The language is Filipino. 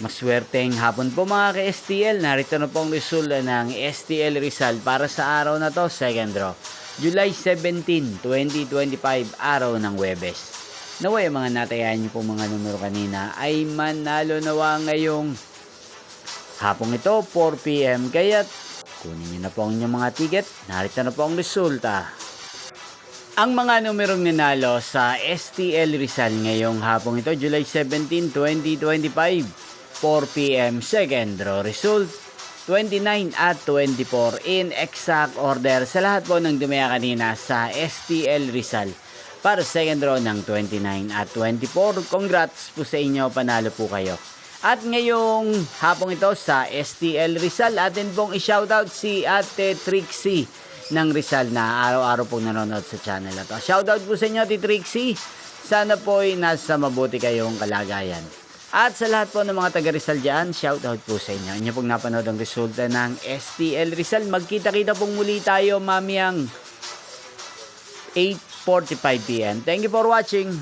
Maswerteng hapon po mga ka-STL. Narito na po ang resulta ng STL Rizal para sa araw na to, second draw. July 17, 2025, araw ng Huwebes. Naway mga natayan niyo po mga numero kanina ay manalo nawa ngayong hapong ito, 4 PM. Kaya kunin niyo na po ang inyong mga ticket. Narito na po ang resulta. Ang mga numerong nanalo sa STL Rizal ngayong hapong ito, July 17, 2025. 4 PM second draw result 29 at 24 in exact order sa lahat po ng dumaya kanina sa STL Rizal para second draw ng 29 at 24. Congrats po sa inyo, panalo po kayo. At ngayong hapong ito sa STL Rizal, atin pong i-shoutout si Ate Trixie ng Rizal na araw-araw pong nanonood sa channel na to. Shoutout po sa inyo, Ate Trixie. Sana po ay nasa mabuti kayong kalagayan. At sa lahat po ng mga taga Rizal dyan, shoutout po sa inyo. Inyo pong napanood ang resulta ng STL Rizal. Magkita-kita pong muli tayo mamayang 8:45 PM. Thank you for watching.